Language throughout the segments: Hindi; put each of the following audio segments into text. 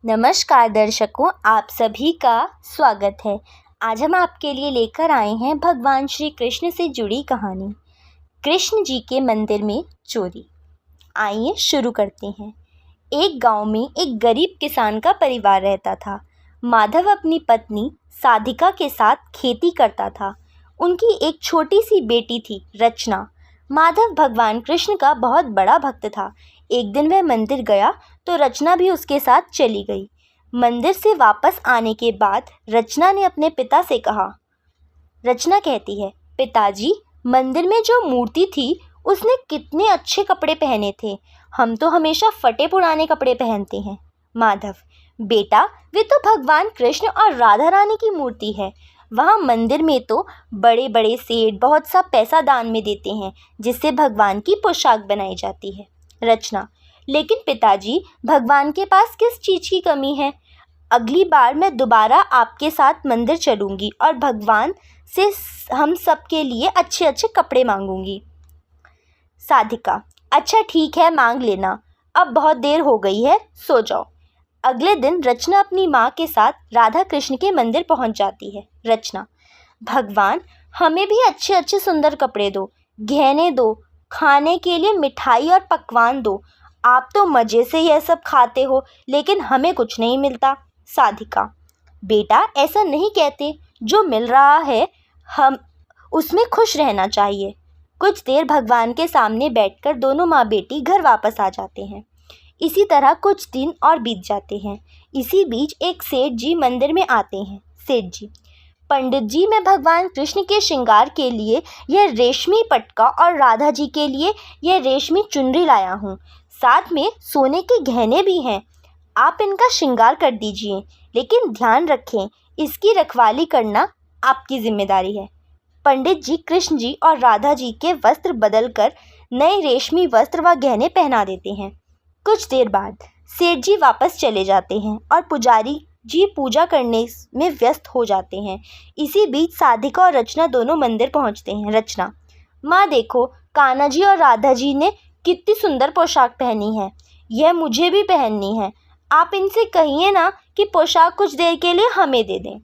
नमस्कार दर्शकों, आप सभी का स्वागत है। आज हम आपके लिए लेकर आए हैं भगवान श्री कृष्ण से जुड़ी कहानी, कृष्ण जी के मंदिर में चोरी। आइए शुरू करते हैं। एक गांव में एक गरीब किसान का परिवार रहता था। माधव अपनी पत्नी साधिका के साथ खेती करता था। उनकी एक छोटी सी बेटी थी, रचना। माधव भगवान कृष्ण का बहुत बड़ा भक्त था। एक दिन वह मंदिर गया तो रचना भी उसके साथ चली गई। मंदिर से वापस आने के बाद रचना ने अपने पिता से कहा। रचना कहती है, पिताजी, मंदिर में जो मूर्ति थी उसने कितने अच्छे कपड़े पहने थे। हम तो हमेशा फटे पुराने कपड़े पहनते हैं। माधव, बेटा, वे तो भगवान कृष्ण और राधा रानी की मूर्ति है। वहाँ मंदिर में तो बड़े बड़े सेठ बहुत सा पैसा दान में देते हैं, जिससे भगवान की पोशाक बनाई जाती है। रचना, लेकिन पिताजी, भगवान के पास किस चीज़ की कमी है? अगली बार मैं दोबारा आपके साथ मंदिर चलूँगी और भगवान से हम सब के लिए अच्छे अच्छे कपड़े मांगूंगी। साधिका, अच्छा ठीक है, मांग लेना। अब बहुत देर हो गई है, सो जाओ। अगले दिन रचना अपनी माँ के साथ राधा कृष्ण के मंदिर पहुँच जाती है। रचना, भगवान, हमें भी अच्छे अच्छे सुंदर कपड़े दो, गहने दो, खाने के लिए मिठाई और पकवान दो। आप तो मज़े से यह सब खाते हो, लेकिन हमें कुछ नहीं मिलता। साधिका, बेटा, ऐसा नहीं कहते। जो मिल रहा है हम उसमें खुश रहना चाहिए। कुछ देर भगवान के सामने बैठकर दोनों माँ बेटी घर वापस आ जाते हैं। इसी तरह कुछ दिन और बीत जाते हैं। इसी बीच एक सेठ जी मंदिर में आते हैं। सेठ जी, पंडित जी, मैं भगवान कृष्ण के श्रृंगार के लिए यह रेशमी पटका और राधा जी के लिए यह रेशमी चुनरी लाया हूँ। साथ में सोने के गहने भी हैं। आप इनका श्रृंगार कर दीजिए, लेकिन ध्यान रखें, इसकी रखवाली करना आपकी जिम्मेदारी है। पंडित जी कृष्ण जी और राधा जी के वस्त्र बदलकर नए रेशमी वस्त्र व गहने पहना देते हैं। कुछ देर बाद सेठ जी वापस चले जाते हैं और पुजारी जी पूजा करने में व्यस्त हो जाते हैं। इसी बीच साधिका और रचना दोनों मंदिर पहुंचते हैं। रचना, माँ देखो, कान्हा जी और राधा जी ने कितनी सुंदर पोशाक पहनी है। यह मुझे भी पहननी है। आप इनसे कहिए ना कि पोशाक कुछ देर के लिए हमें दे दें।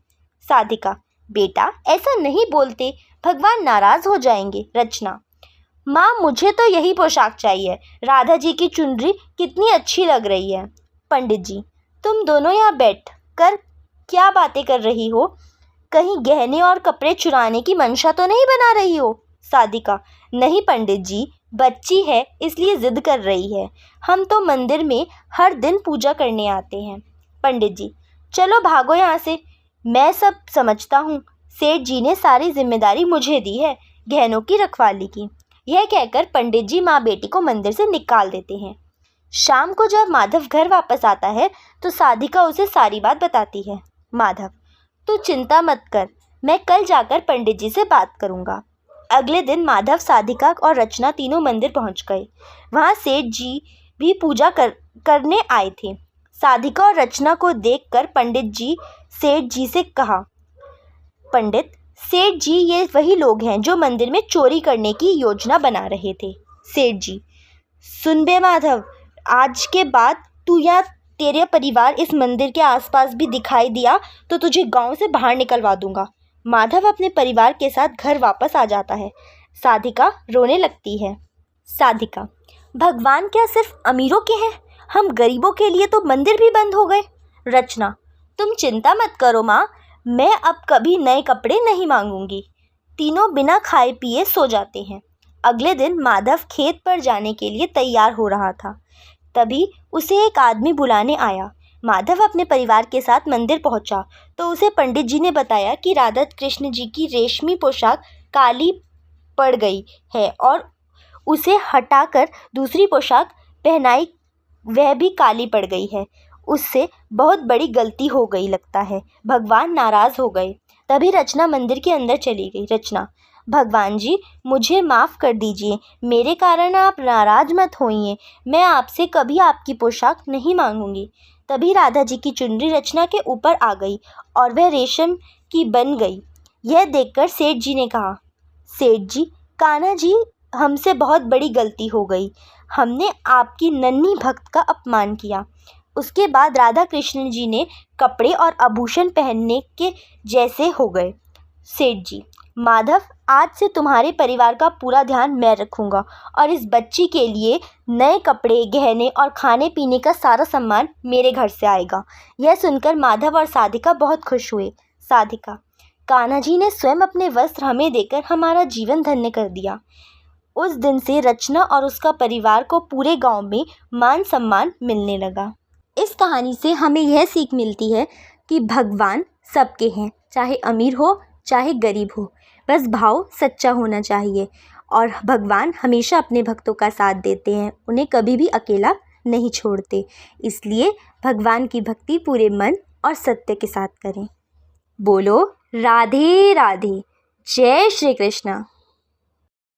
साधिका, बेटा, ऐसा नहीं बोलते, भगवान नाराज हो जाएंगे। रचना, माँ, मुझे तो यही पोशाक चाहिए। राधा जी की चुनरी कितनी अच्छी लग रही है। पंडित जी, तुम दोनों यहाँ बैठ कर क्या बातें कर रही हो? कहीं गहने और कपड़े चुराने की मंशा तो नहीं बना रही हो? साधिका, नहीं पंडित जी, बच्ची है इसलिए जिद कर रही है। हम तो मंदिर में हर दिन पूजा करने आते हैं। पंडित जी, चलो भागो यहाँ से, मैं सब समझता हूँ। सेठ जी ने सारी जिम्मेदारी मुझे दी है गहनों की रखवाली की। यह कहकर पंडित जी माँ बेटी को मंदिर से निकाल देते हैं। शाम को जब माधव घर वापस आता है तो साधिका उसे सारी बात बताती है। माधव, तू चिंता मत कर, मैं कल जाकर पंडित जी से बात करूँगा। अगले दिन माधव, साधिका और रचना तीनों मंदिर पहुँच गए। वहाँ सेठ जी भी पूजा करने आए थे। साधिका और रचना को देखकर पंडित जी सेठ जी से कहा, पंडित, सेठ जी, ये वही लोग हैं जो मंदिर में चोरी करने की योजना बना रहे थे। सेठ जी, सुन बे माधव, आज के बाद तू या तेरे परिवार इस मंदिर के आसपास भी दिखाई दिया तो तुझे गांव से बाहर निकलवा दूंगा। माधव अपने परिवार के साथ घर वापस आ जाता है। साधिका रोने लगती है। साधिका, भगवान क्या सिर्फ अमीरों के हैं? हम गरीबों के लिए तो मंदिर भी बंद हो गए। रचना, तुम चिंता मत करो माँ, मैं अब कभी नए कपड़े नहीं मांगूंगी। तीनों बिना खाए पिए सो जाते हैं। अगले दिन माधव खेत पर जाने के लिए तैयार हो रहा था। तभी उसे एक आदमी बुलाने आया। माधव अपने परिवार के साथ मंदिर पहुंचा तो उसे पंडित जी ने बताया कि राधा कृष्ण जी की रेशमी पोशाक काली पड़ गई है और उसे हटाकर दूसरी पोशाक पहनाई, वह भी काली पड़ गई है। उससे बहुत बड़ी गलती हो गई लगता है। भगवान नाराज़ हो गए। तभी रचना मंदिर के अंदर चली गई। रचना, भगवान जी, मुझे माफ़ कर दीजिए, मेरे कारण आप नाराज़ मत होइए। मैं आपसे कभी आपकी पोशाक नहीं मांगूंगी। तभी राधा जी की चुनरी रचना के ऊपर आ गई और वह रेशम की बन गई। यह देखकर सेठ जी ने कहा, सेठ जी, कान्हा जी, हमसे बहुत बड़ी गलती हो गई। हमने आपकी नन्ही भक्त का अपमान किया। उसके बाद राधा कृष्ण जी ने कपड़े और आभूषण पहनने के जैसे हो गए। सेठ जी, माधव, आज से तुम्हारे परिवार का पूरा ध्यान मैं रखूंगा और इस बच्ची के लिए नए कपड़े, गहने और खाने पीने का सारा सामान मेरे घर से आएगा। यह सुनकर माधव और साधिका बहुत खुश हुए। साधिका, कान्हा जी ने स्वयं अपने वस्त्र हमें देकर हमारा जीवन धन्य कर दिया। उस दिन से रचना और उसका परिवार को पूरे गांव में मान सम्मान मिलने लगा। इस कहानी से हमें यह सीख मिलती है कि भगवान सबके हैं, चाहे अमीर हो चाहे गरीब हो, बस भाव सच्चा होना चाहिए और भगवान हमेशा अपने भक्तों का साथ देते हैं, उन्हें कभी भी अकेला नहीं छोड़ते। इसलिए भगवान की भक्ति पूरे मन और सत्य के साथ करें। बोलो राधे राधे। जय श्री कृष्ण।